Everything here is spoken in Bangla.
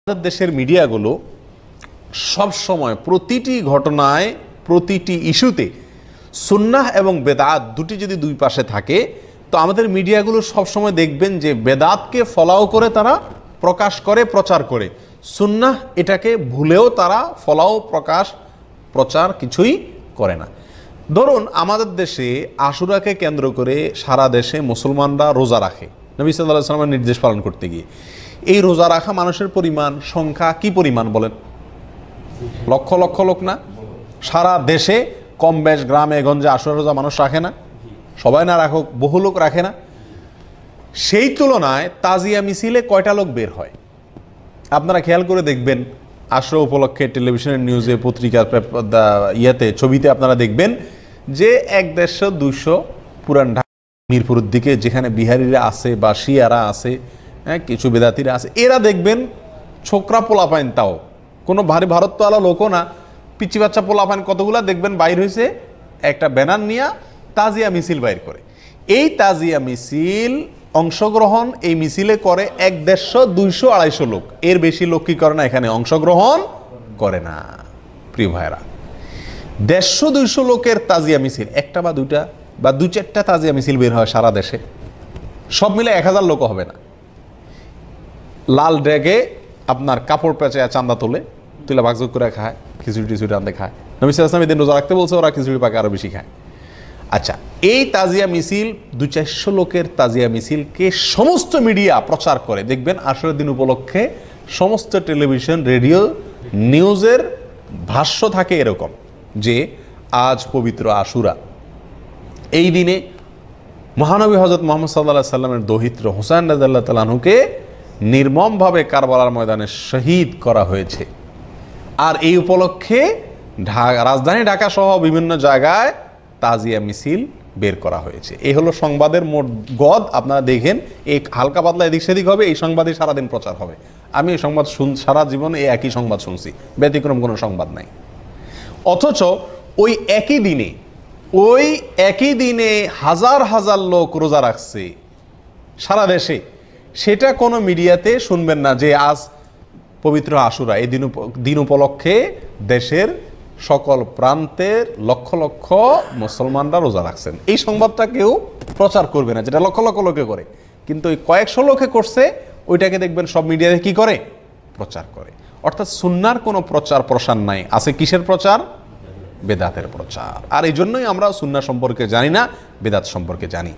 আমাদের দেশের মিডিয়াগুলো সব সময় প্রতিটি ঘটনায় প্রতিটি ইস্যুতে সুন্নাহ এবং বেদাত দুটি যদি দুই পাশে থাকে তো আমাদের মিডিয়াগুলো সব সময় দেখবেন যে বেদাতকে ফলাও করে তারা প্রকাশ করে প্রচার করে, সুন্নাহ এটাকে ভুলেও তারা ফলাও প্রচার কিছুই করে না। ধরুন আমাদের দেশে আশুরাকে কেন্দ্র করে সারা দেশে মুসলমানরা রোজা রাখে নবী সাল্লাল্লাহু আলাইহি ওয়াসাল্লামের নির্দেশ পালন করতে গিয়ে। এই রোজা রাখা মানুষের পরিমাণ সংখ্যা কি পরিমাণ বলেন? লক্ষ লক্ষ লোক না? সারা দেশে কম বেশ গ্রামে গঞ্জে আশুরা রোজা মানুষ রাখে না? সবাই না রাখুক, বহু লোক রাখে না? সেই তুলনায় তাজিয়া মিছিলে কয়টা লোক বের হয়? আপনারা খেয়াল করে দেখবেন আশুরা উপলক্ষে টেলিভিশনের নিউজে পত্রিকার ইয়াতে ছবিতে আপনারা দেখবেন যে 150-200 পুরান ঢাকা মিরপুরের দিকে যেখানে বিহারিরা আছে বা শিয়ারা আছে, হ্যাঁ কিছু বেদাতিরা আছে, এরা দেখবেন ছোকরা পোলাপাইন, তাও কোনো ভারী ভারতওয়ালা লোকও না, পিচি বাচ্চা পোলাপাইন কতগুলা দেখবেন বাইর হয়েছে একটা ব্যানার নিয়ে তাজিয়া মিছিল বাইর করে। এই তাজিয়া মিছিল অংশগ্রহণ এই মিছিলে করে 150-200-250 লোক, এর বেশি লোক কি করে না এখানে অংশগ্রহণ করে না। প্রিয় ভাইরা, 150-200 লোকের তাজিয়া মিছিল, একটা বা দুইটা বা 2-4টা তাজিয়া মিছিল বের হয় সারা দেশে, সব মিলে 1000 লোক হবে না। লাল ড্যাগে আপনার কাপড় পেঁচায় চান্দা তুলে ভাগযোগ করে খায়, খিচুড়ি রান্ধে খায়। নবী সাল্লাল্লাহু আলাইহি ওয়াসাল্লাম এদিন রোজা রাখতে বলছে, ওরা খিচুড়ি পাকে আরো বেশি খায়। আচ্ছা, এই তাজিয়া মিছিল 200-400 লোকের তাজিয়া মিছিলকে সমস্ত মিডিয়া প্রচার করে। দেখবেন আশুরার দিন উপলক্ষে সমস্ত টেলিভিশন রেডিও নিউজের ভাষ্য থাকে এরকম যে আজ পবিত্র আশুরা, এই দিনে মহানবী হযরত মুহাম্মদ সাল্লাল্লাহু আলাইহি ওয়াসাল্লামের দৌহিত্র হুসাইন রাদিয়াল্লাহু তাআলা আনহুকে নির্মমভাবে কারবালার ময়দানে শহীদ করা হয়েছে। আর এই উপলক্ষে রাজধানী ঢাকা সহ বিভিন্ন জায়গায় তাজিয়া মিছিল বের করা হয়েছে। এই হলো সংবাদের মোট গদ। আপনারা দেখেন এই হালকা পাতলা এদিক সেদিক হবে, এই সংবাদই সারাদিন প্রচার হবে। আমি এই সংবাদ সারা জীবন এই একই সংবাদ শুনছি, ব্যতিক্রম কোনো সংবাদ নাই। অথচ ওই একই দিনে হাজার হাজার লোক রোজা রাখছে সারা দেশে, সেটা কোনো মিডিয়াতে শুনবেন না যে আজ পবিত্র আশুরা, এই দিন উপলক্ষে দেশের সকল প্রান্তের লক্ষ লক্ষ মুসলমানরা রোজা রাখছেন। এই সংবাদটা কেউ প্রচার করবে না, যেটা লক্ষ লক্ষ লোকে করে। কিন্তু ওই কয়েকশো লোকে করছে, ওইটাকে দেখবেন সব মিডিয়াতে কি করে? প্রচার করে। অর্থাৎ সুন্নাহর কোনো প্রচার প্রসার নাই, আছে কিসের প্রচার? বেদাতের প্রচার। আর এই জন্যই আমরা সুন্নাহ সম্পর্কে জানি না, বেদাত সম্পর্কে জানি।